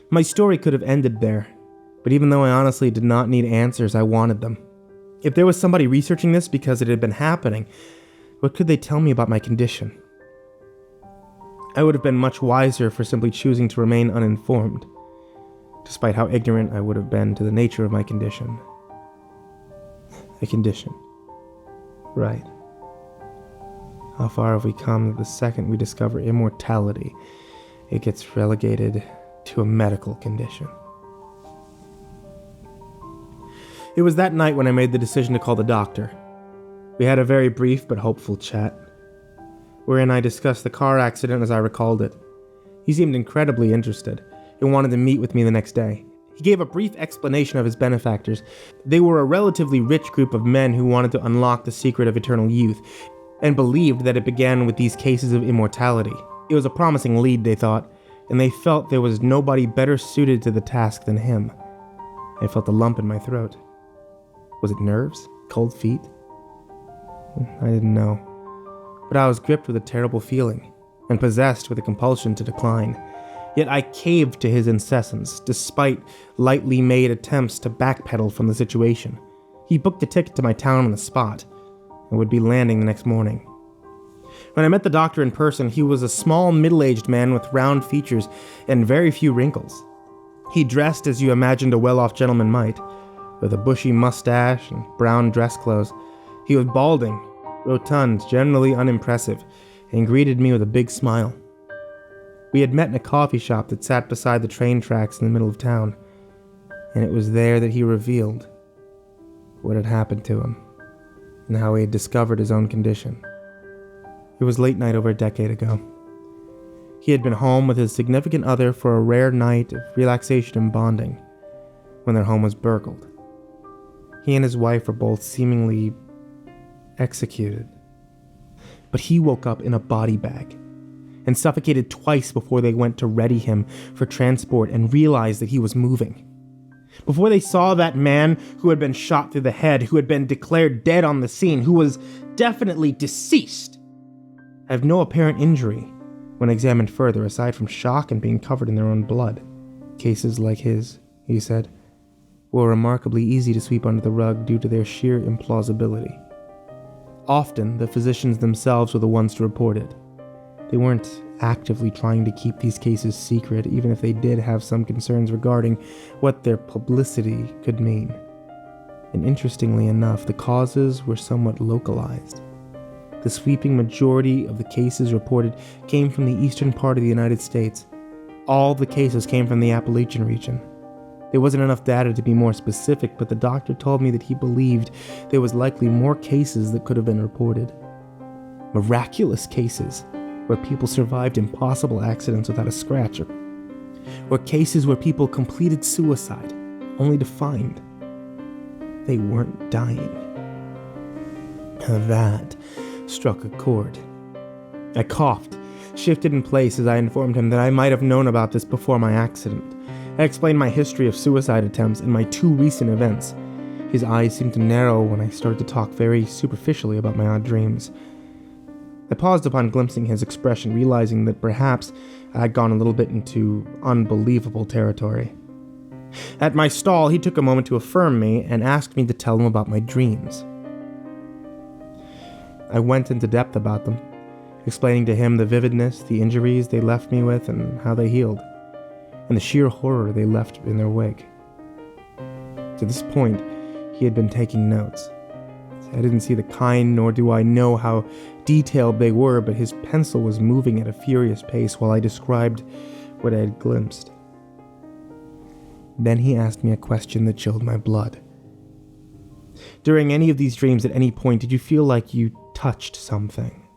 My story could have ended there, but even though I honestly did not need answers, I wanted them. If there was somebody researching this because it had been happening, what could they tell me about my condition? I would have been much wiser for simply choosing to remain uninformed, despite how ignorant I would have been to the nature of my condition. A condition. Right. How far have we come that the second we discover immortality, it gets relegated to a medical condition? It was that night when I made the decision to call the doctor. We had a very brief but hopeful chat, wherein I discussed the car accident as I recalled it. He seemed incredibly interested and wanted to meet with me the next day. He gave a brief explanation of his benefactors. They were a relatively rich group of men who wanted to unlock the secret of eternal youth, and believed that it began with these cases of immortality. It was a promising lead, they thought, and they felt there was nobody better suited to the task than him. I felt a lump in my throat. Was it nerves? Cold feet? I didn't know. But I was gripped with a terrible feeling, and possessed with a compulsion to decline. Yet I caved to his incessance, despite lightly made attempts to backpedal from the situation. He booked a ticket to my town on the spot, and would be landing the next morning. When I met the doctor in person, he was a small, middle-aged man with round features and very few wrinkles. He dressed as you imagined a well-off gentleman might, with a bushy mustache and brown dress clothes. He was balding, rotund, generally unimpressive, and greeted me with a big smile. We had met in a coffee shop that sat beside the train tracks in the middle of town, and it was there that he revealed what had happened to him, and how he had discovered his own condition. It was late night over a decade ago. He had been home with his significant other for a rare night of relaxation and bonding, when their home was burgled. He and his wife were both seemingly executed. But he woke up in a body bag, and suffocated twice before they went to ready him for transport and realized that he was moving. Before they saw that man who had been shot through the head, who had been declared dead on the scene, who was definitely deceased, have no apparent injury when examined further, aside from shock and being covered in their own blood. Cases like his, he said, were remarkably easy to sweep under the rug due to their sheer implausibility. Often, the physicians themselves were the ones to report it. They weren't actively trying to keep these cases secret, even if they did have some concerns regarding what their publicity could mean. And interestingly enough, the causes were somewhat localized. The sweeping majority of the cases reported came from the eastern part of the United States. All the cases came from the Appalachian region. There wasn't enough data to be more specific, but the doctor told me that he believed there was likely more cases that could have been reported. Miraculous cases where people survived impossible accidents without a scratch, or cases where people completed suicide only to find they weren't dying. That struck a chord. I coughed, shifted in place as I informed him that I might have known about this before my accident. I explained my history of suicide attempts and my 2 recent events. His eyes seemed to narrow when I started to talk very superficially about my odd dreams. I paused upon glimpsing his expression, realizing that perhaps I had gone a little bit into unbelievable territory. At my stall, he took a moment to affirm me and asked me to tell him about my dreams. I went into depth about them, explaining to him the vividness, the injuries they left me with, and how they healed, and the sheer horror they left in their wake. To this point, he had been taking notes. I didn't see the kind, nor do I know how detailed they were, but his pencil was moving at a furious pace while I described what I had glimpsed. Then he asked me a question that chilled my blood. During any of these dreams, at any point, did you feel like you touched something?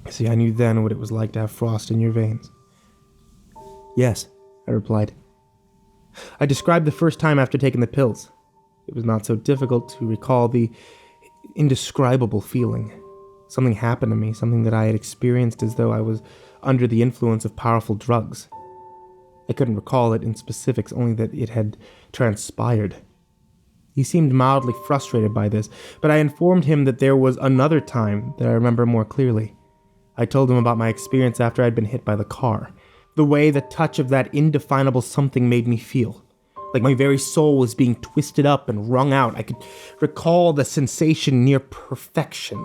See, I knew then what it was like to have frost in your veins. Yes, I replied. I described the first time after taking the pills. It was not so difficult to recall the indescribable feeling. Something happened to me, something that I had experienced as though I was under the influence of powerful drugs. I couldn't recall it in specifics, only that it had transpired. He seemed mildly frustrated by this, but I informed him that there was another time that I remember more clearly. I told him about my experience after I'd been hit by the car, The way the touch of that indefinable something made me feel. Like my very soul was being twisted up and wrung out. I could recall the sensation near perfection.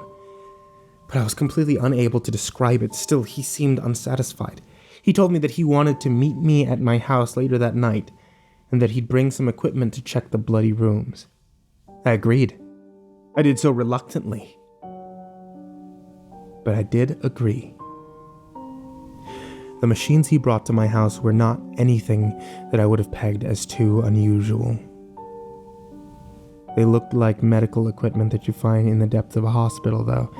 But I was completely unable to describe it. Still, he seemed unsatisfied. He told me that he wanted to meet me at my house later that night, and that he'd bring some equipment to check the bloody rooms. I agreed. I did so reluctantly. But I did agree. The machines he brought to my house were not anything that I would have pegged as too unusual. They looked like medical equipment that you find in the depths of a hospital, though.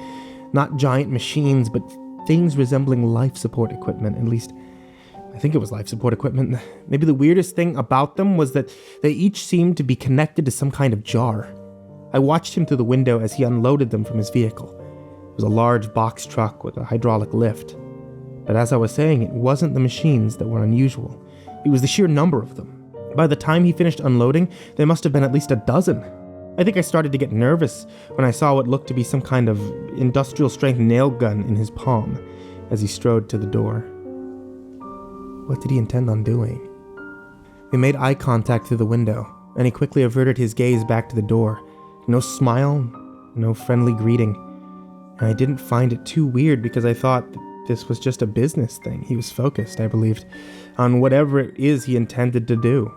Not giant machines, but things resembling life support equipment. At least, I think it was life support equipment. Maybe the weirdest thing about them was that they each seemed to be connected to some kind of jar. I watched him through the window as he unloaded them from his vehicle. It was a large box truck with a hydraulic lift. But as I was saying, it wasn't the machines that were unusual. It was the sheer number of them. By the time he finished unloading, there must have been at least a dozen. I think I started to get nervous when I saw what looked to be some kind of industrial-strength nail gun in his palm as he strode to the door. What did he intend on doing? We made eye contact through the window, and he quickly averted his gaze back to the door. No smile, no friendly greeting. And I didn't find it too weird because I thought this was just a business thing. He was focused, I believed, on whatever it is he intended to do.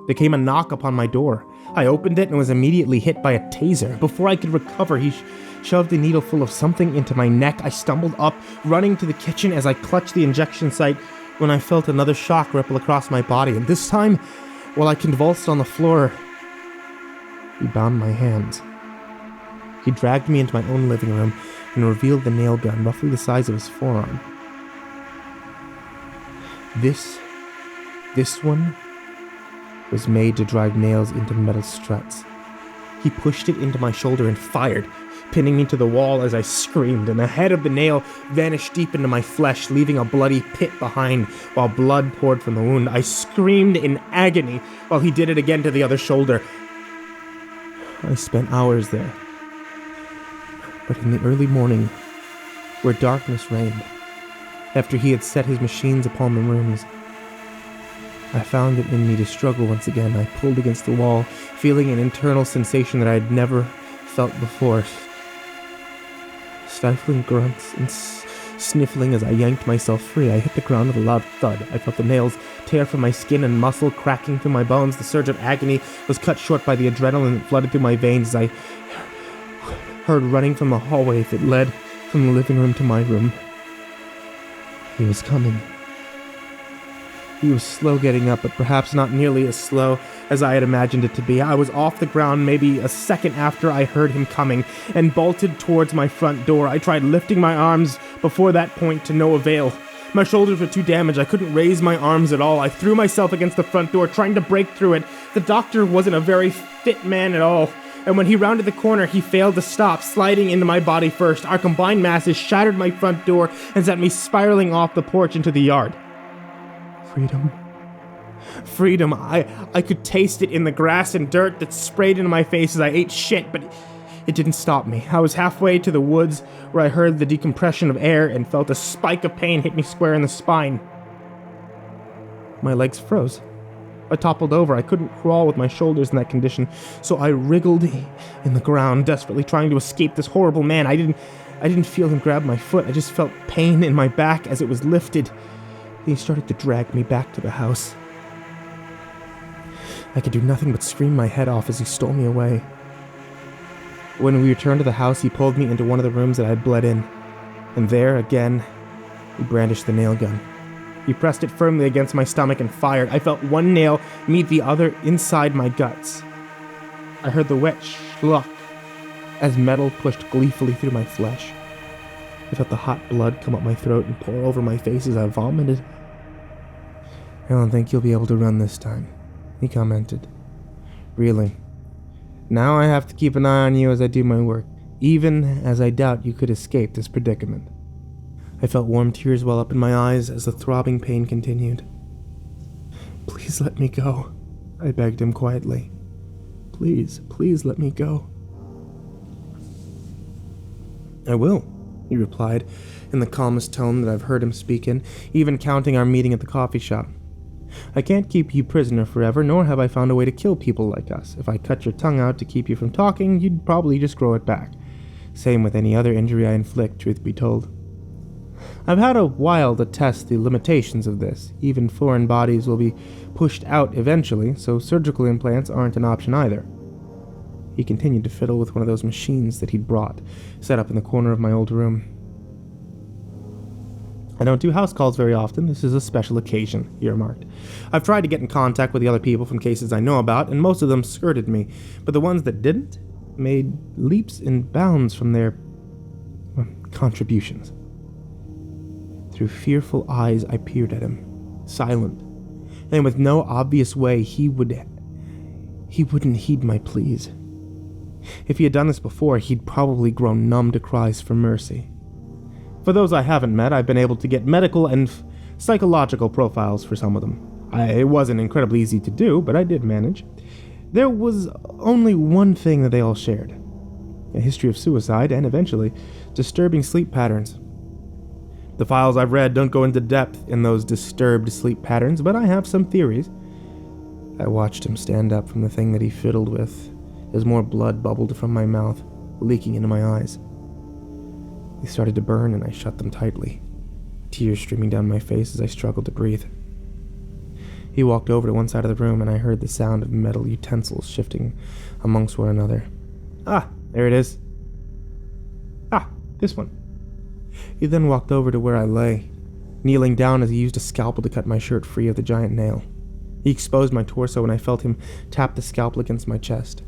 There came a knock upon my door. I opened it and was immediately hit by a taser. Before I could recover, he shoved a needle full of something into my neck. I stumbled up, running to the kitchen as I clutched the injection site when I felt another shock ripple across my body. And this time, while I convulsed on the floor, he bound my hands. He dragged me into my own living room and revealed the nail gun, roughly the size of his forearm. This one was made to drive nails into metal struts. He pushed it into my shoulder and fired, pinning me to the wall as I screamed, and the head of the nail vanished deep into my flesh, leaving a bloody pit behind while blood poured from the wound. I screamed in agony while he did it again to the other shoulder. I spent hours there. But in the early morning, where darkness reigned, after he had set his machines upon the rooms, I found it in me to struggle once again. I pulled against the wall, feeling an internal sensation that I had never felt before. Stifling grunts and sniffling as I yanked myself free, I hit the ground with a loud thud. I felt the nails tear from my skin and muscle, cracking through my bones. The surge of agony was cut short by the adrenaline that flooded through my veins as I heard running from the hallway that led from the living room to my room. He was coming. He was slow getting up, but perhaps not nearly as slow as I had imagined it to be. I was off the ground maybe a second after I heard him coming and bolted towards my front door. I tried lifting my arms before that point to no avail. My shoulders were too damaged. I couldn't raise my arms at all. I threw myself against the front door, trying to break through it. The doctor wasn't a very fit man at all, and when he rounded the corner, he failed to stop, sliding into my body first. Our combined masses shattered my front door and sent me spiraling off the porch into the yard. Freedom. Freedom. I could taste it in the grass and dirt that sprayed into my face as I ate shit, but it didn't stop me. I was halfway to the woods where I heard the decompression of air and felt a spike of pain hit me square in the spine. My legs froze. I toppled over. I couldn't crawl with my shoulders in that condition, so I wriggled in the ground, desperately trying to escape this horrible man. I didn't feel him grab my foot. I just felt pain in my back as it was lifted. He started to drag me back to the house. I could do nothing but scream my head off as he stole me away. When we returned to the house, he pulled me into one of the rooms that I had bled in, and there, again, he brandished the nail gun. He pressed it firmly against my stomach and fired. I felt one nail meet the other inside my guts. I heard the wet schluck as metal pushed gleefully through my flesh. I felt the hot blood come up my throat and pour over my face as I vomited. "I don't think you'll be able to run this time," he commented, reeling. "Now I have to keep an eye on you as I do my work, even as I doubt you could escape this predicament." I felt warm tears well up in my eyes as the throbbing pain continued. "Please let me go," I begged him quietly. "Please, please let me go." "I will," he replied, in the calmest tone that I've heard him speak in, even counting our meeting at the coffee shop. I can't keep you prisoner forever, nor have I found a way to kill people like us. If I cut your tongue out to keep you from talking, you'd probably just grow it back. Same with any other injury I inflict, truth be told. I've had a while to test the limitations of this. Even foreign bodies will be pushed out eventually, so surgical implants aren't an option either. He continued to fiddle with one of those machines that he'd brought, set up in the corner of my old room. I don't do house calls very often. This is a special occasion, he remarked. I've tried to get in contact with the other people from cases I know about, and most of them skirted me, but the ones that didn't made leaps and bounds from their contributions. Through fearful eyes, I peered at him, silent, and with no obvious way he wouldn't heed my pleas. If he had done this before, he'd probably grown numb to cries for mercy. For those I haven't met, I've been able to get medical and psychological profiles for some of them. It wasn't incredibly easy to do, but I did manage. There was only one thing that they all shared: a history of suicide and, eventually, disturbing sleep patterns. The files I've read don't go into depth in those disturbed sleep patterns, but I have some theories. I watched him stand up from the thing that he fiddled with, as more blood bubbled from my mouth, leaking into my eyes. They started to burn, and I shut them tightly, tears streaming down my face as I struggled to breathe. He walked over to one side of the room, and I heard the sound of metal utensils shifting amongst one another. Ah, there it is. Ah, this one. He then walked over to where I lay, kneeling down as he used a scalpel to cut my shirt free of the giant nail. He exposed my torso, and I felt him tap the scalpel against my chest.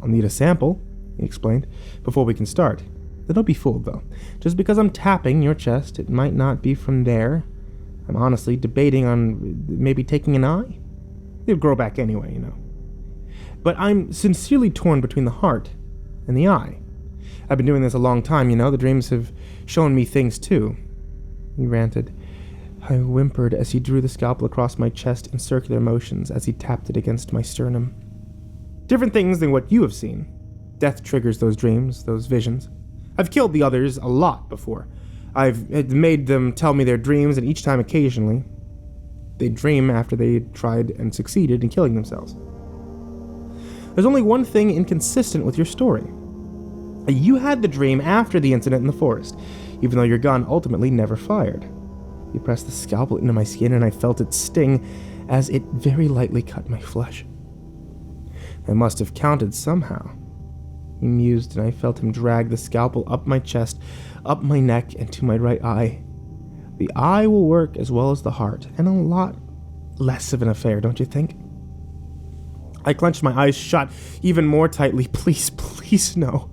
I'll need a sample, he explained, before we can start. Don't be fooled, though. Just because I'm tapping your chest, it might not be from there. I'm honestly debating on maybe taking an eye. It'll grow back anyway, you know. But I'm sincerely torn between the heart and the eye. I've been doing this a long time, you know. The dreams have shown me things, too. He ranted. I whimpered as he drew the scalpel across my chest in circular motions as he tapped it against my sternum. Different things than what you have seen. Death triggers those dreams, those visions. I've killed the others a lot before. I've made them tell me their dreams, and each time occasionally, they'd dream after they tried and succeeded in killing themselves. There's only one thing inconsistent with your story. You had the dream after the incident in the forest, even though your gun ultimately never fired. He pressed the scalpel into my skin, and I felt it sting as it very lightly cut my flesh. I must have counted somehow. He mused, and I felt him drag the scalpel up my chest, up my neck, and to my right eye. The eye will work as well as the heart, and a lot less of an affair, don't you think? I clenched my eyes shut even more tightly. Please, please, no.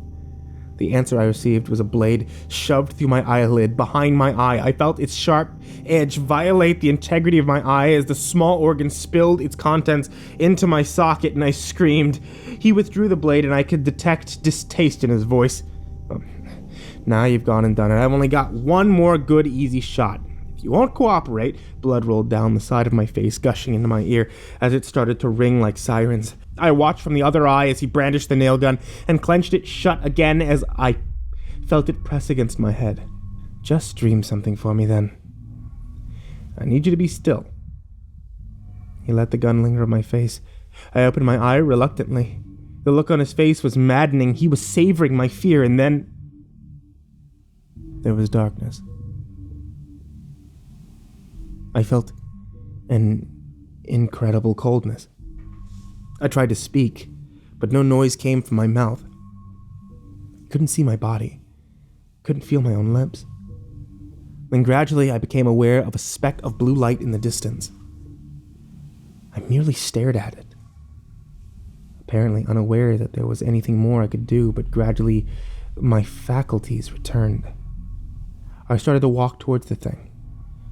The answer I received was a blade shoved through my eyelid, behind my eye. I felt its sharp edge violate the integrity of my eye as the small organ spilled its contents into my socket, and I screamed. He withdrew the blade, and I could detect distaste in his voice. Now you've gone and done it. I've only got one more good, easy shot. If you won't cooperate, blood rolled down the side of my face, gushing into my ear as it started to ring like sirens. I watched from the other eye as he brandished the nail gun and clenched it shut again as I felt it press against my head. Just dream something for me, then. I need you to be still. He let the gun linger on my face. I opened my eye reluctantly. The look on his face was maddening. He was savoring my fear, and then there was darkness. I felt an incredible coldness. I tried to speak, but no noise came from my mouth. I couldn't see my body. Couldn't feel my own lips. Then gradually I became aware of a speck of blue light in the distance. I merely stared at it, apparently unaware that there was anything more I could do, but gradually my faculties returned. I started to walk towards the thing,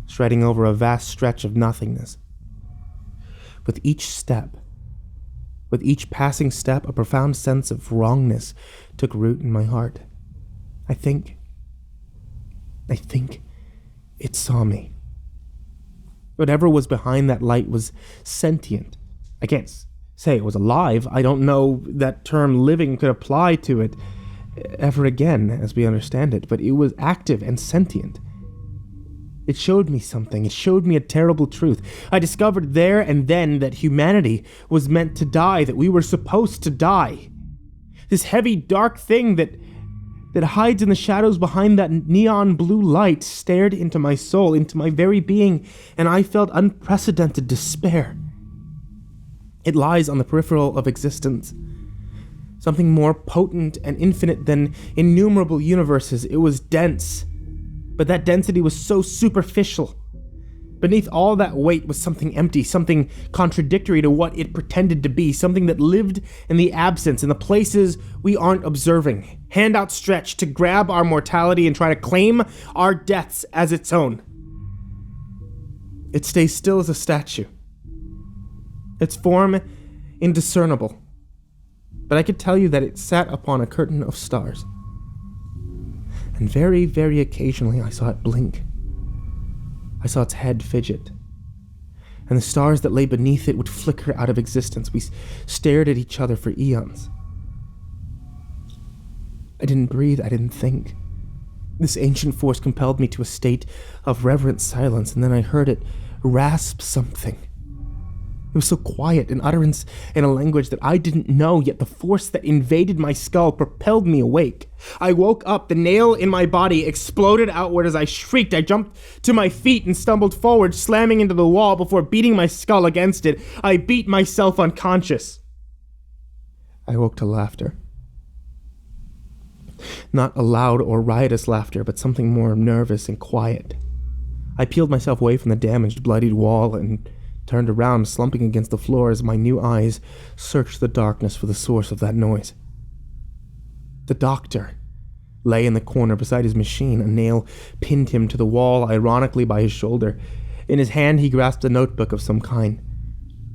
striding over a vast stretch of nothingness. With each passing step, a profound sense of wrongness took root in my heart. I think it saw me. Whatever was behind that light was sentient. I can't say it was alive. I don't know that term living could apply to it. ever again, as we understand it, but it was active and sentient. It showed me something. It showed me a terrible truth. I discovered there and then that humanity was meant to die, that we were supposed to die. This heavy, dark thing that hides in the shadows behind that neon blue light stared into my soul, into my very being, and I felt unprecedented despair. It lies on the peripheral of existence. Something more potent and infinite than innumerable universes. It was dense, but that density was so superficial. Beneath all that weight was something empty, something contradictory to what it pretended to be, something that lived in the absence, in the places we aren't observing, hand outstretched to grab our mortality and try to claim our deaths as its own. It stays still as a statue, its form indiscernible, but I could tell you that it sat upon a curtain of stars. And very, very occasionally I saw it blink. I saw its head fidget, and the stars that lay beneath it would flicker out of existence. We stared at each other for eons. I didn't breathe, I didn't think. This ancient force compelled me to a state of reverent silence, and then I heard it rasp something. It was so quiet, an utterance in a language that I didn't know, yet the force that invaded my skull propelled me awake. I woke up, the nail in my body exploded outward as I shrieked. I jumped to my feet and stumbled forward, slamming into the wall before beating my skull against it. I beat myself unconscious. I woke to laughter. Not a loud or riotous laughter, but something more nervous and quiet. I peeled myself away from the damaged, bloodied wall and turned around, slumping against the floor as my new eyes searched the darkness for the source of that noise. The doctor lay in the corner beside his machine. A nail pinned him to the wall, ironically by his shoulder. In his hand he grasped a notebook of some kind.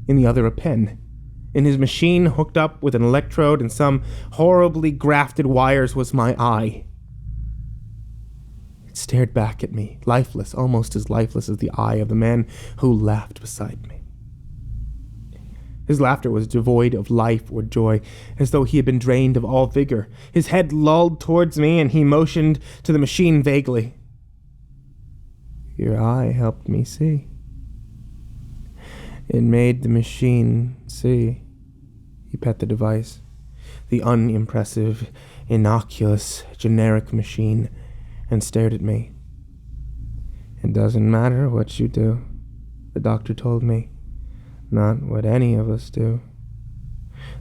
In the other a pen. In his machine, hooked up with an electrode and some horribly grafted wires, was my eye. It stared back at me, lifeless, almost as lifeless as the eye of the man who laughed beside me. His laughter was devoid of life or joy, as though he had been drained of all vigor. His head lolled towards me, and he motioned to the machine vaguely. Your eye helped me see. It made the machine see. He pet the device, the unimpressive, innocuous, generic machine, and stared at me. It doesn't matter what you do, the doctor told me. Not what any of us do.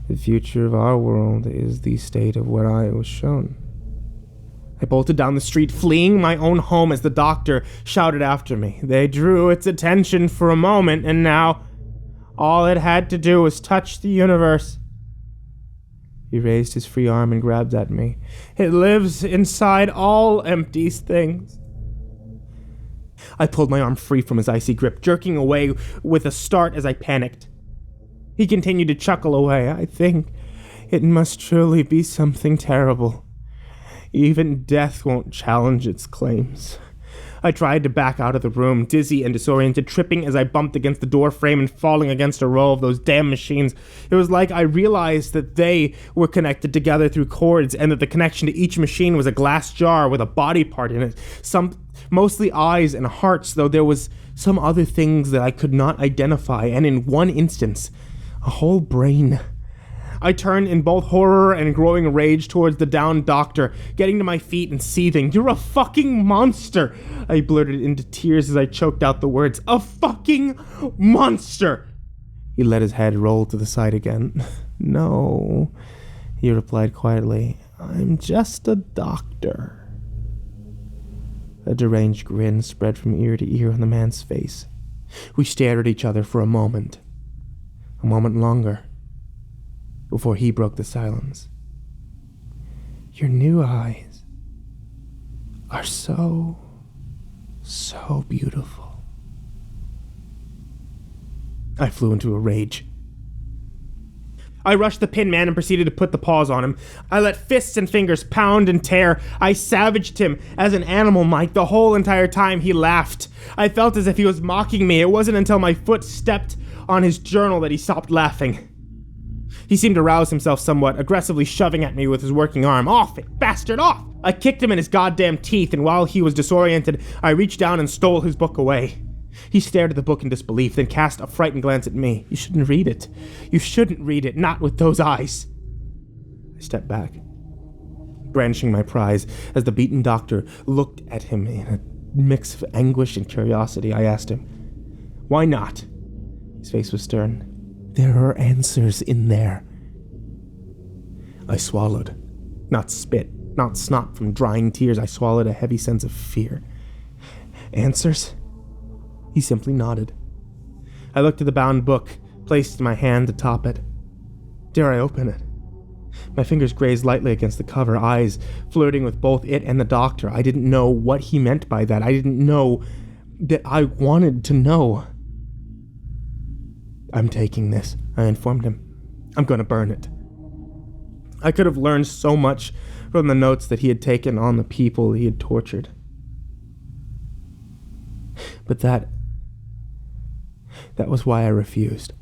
The future of our world is the state of what I was shown. I bolted down the street, fleeing my own home as the doctor shouted after me. They drew its attention for a moment, and now all it had to do was touch the universe. He raised his free arm and grabbed at me. It lives inside all empty things. I pulled my arm free from his icy grip, jerking away with a start as I panicked. He continued to chuckle away. I think it must truly be something terrible. Even death won't challenge its claims. I tried to back out of the room, dizzy and disoriented, tripping as I bumped against the door frame and falling against a row of those damn machines. It was like I realized that they were connected together through cords, and that the connection to each machine was a glass jar with a body part in it. Mostly eyes and hearts, though there was some other things that I could not identify, and in one instance, a whole brain. I turned in both horror and growing rage towards the downed doctor, getting to my feet and seething. You're a fucking monster! I blurted into tears as I choked out the words. A fucking monster! He let his head roll to the side again. No, he replied quietly. I'm just a doctor. A deranged grin spread from ear to ear on the man's face. We stared at each other for a moment longer, before he broke the silence. Your new eyes are so beautiful. I flew into a rage. I rushed the pin man and proceeded to put the paws on him. I let fists and fingers pound and tear. I savaged him as an animal might. The whole entire time he laughed. I felt as if he was mocking me. It wasn't until my foot stepped on his journal that he stopped laughing. He seemed to rouse himself somewhat, aggressively shoving at me with his working arm. "Off it, bastard, off!" I kicked him in his goddamn teeth, and while he was disoriented, I reached down and stole his book away. He stared at the book in disbelief, then cast a frightened glance at me. "You shouldn't read it. You shouldn't read it, not with those eyes." I stepped back, brandishing my prize. As the beaten doctor looked at him in a mix of anguish and curiosity, I asked him, "Why not?" His face was stern. "There are answers in there." I swallowed. Not spit, not snot from drying tears. I swallowed a heavy sense of fear. "Answers?" He simply nodded. I looked at the bound book, placed in my hand atop it. Dare I open it? My fingers grazed lightly against the cover, eyes flirting with both it and the doctor. I didn't know what he meant by that. I didn't know that I wanted to know. "I'm taking this," I informed him. "I'm going to burn it." I could have learned so much from the notes that he had taken on the people he had tortured. But that was why I refused.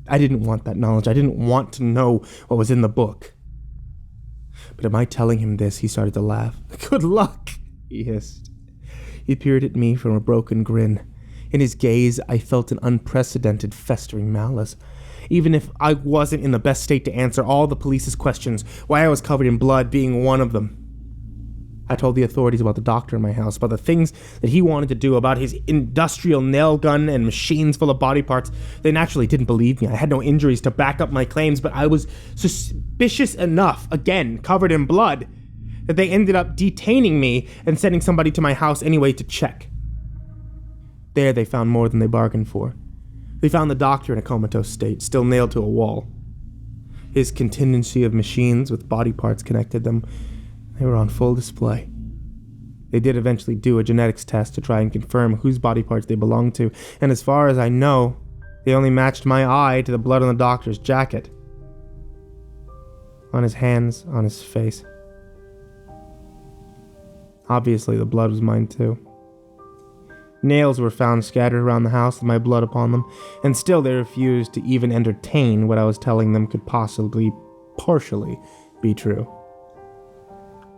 I didn't want that knowledge. I didn't want to know what was in the book. But at my telling him this, he started to laugh. "Good luck," he hissed. He peered at me from a broken grin. In his gaze, I felt an unprecedented festering malice. Even if I wasn't in the best state to answer all the police's questions, why I was covered in blood being one of them. I told the authorities about the doctor in my house, about the things that he wanted to do, about his industrial nail gun and machines full of body parts. They naturally didn't believe me. I had no injuries to back up my claims, but I was suspicious enough, again, covered in blood, that they ended up detaining me and sending somebody to my house anyway to check. There they found more than they bargained for. They found the doctor in a comatose state, still nailed to a wall. His contingency of machines with body parts connected them. They were on full display. They did eventually do a genetics test to try and confirm whose body parts they belonged to, and as far as I know, they only matched my eye to the blood on the doctor's jacket. On his hands, on his face. Obviously, the blood was mine too. Nails were found scattered around the house with my blood upon them, and still they refused to even entertain what I was telling them could possibly, partially, be true.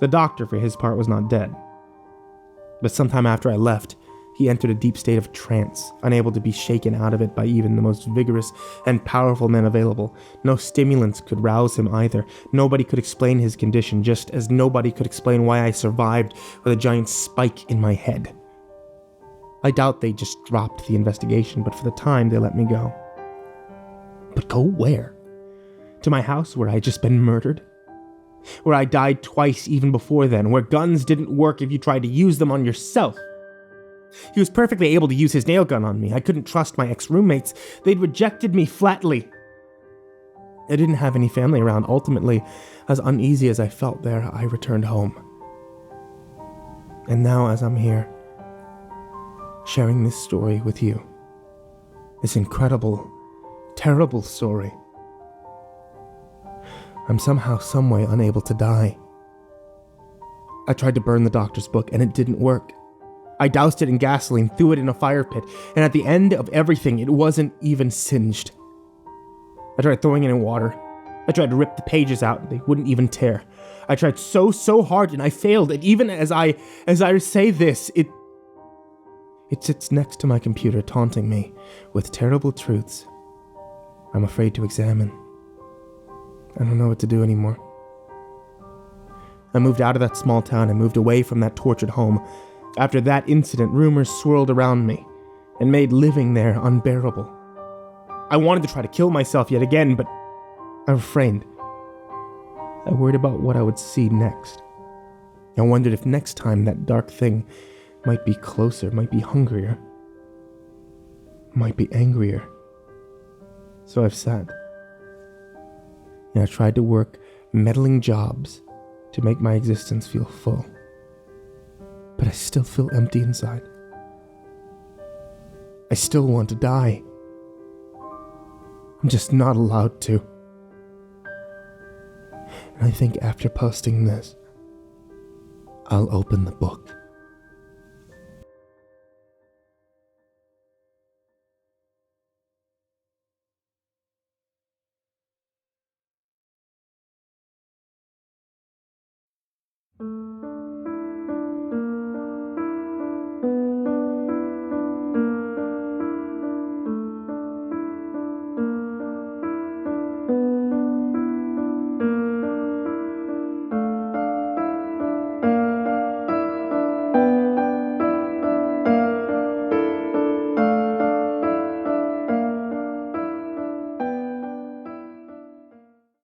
The doctor, for his part, was not dead. But sometime after I left, he entered a deep state of trance, unable to be shaken out of it by even the most vigorous and powerful men available. No stimulants could rouse him either. Nobody could explain his condition, just as nobody could explain why I survived with a giant spike in my head. I doubt they just dropped the investigation, but for the time they let me go. But go where? To my house where I had just been murdered? Where I died twice even before then, where guns didn't work if you tried to use them on yourself. He was perfectly able to use his nail gun on me. I couldn't trust my ex-roommates. They'd rejected me flatly. I didn't have any family around. Ultimately, as uneasy as I felt there, I returned home. And now, as I'm here, sharing this story with you, this incredible, terrible story, I'm somehow, someway unable to die. I tried to burn the doctor's book, and it didn't work. I doused it in gasoline, threw it in a fire pit, and at the end of everything, it wasn't even singed. I tried throwing it in water. I tried to rip the pages out, and they wouldn't even tear. I tried so hard, and I failed, and even as I say this, it sits next to my computer, taunting me with terrible truths I'm afraid to examine. I don't know what to do anymore. I moved out of that small town and moved away from that tortured home. After that incident, rumors swirled around me and made living there unbearable. I wanted to try to kill myself yet again, but I refrained. I worried about what I would see next. I wondered if next time that dark thing might be closer, might be hungrier, might be angrier. So I've sat. And I tried to work meddling jobs to make my existence feel full. But I still feel empty inside. I still want to die. I'm just not allowed to. And I think after posting this, I'll open the book.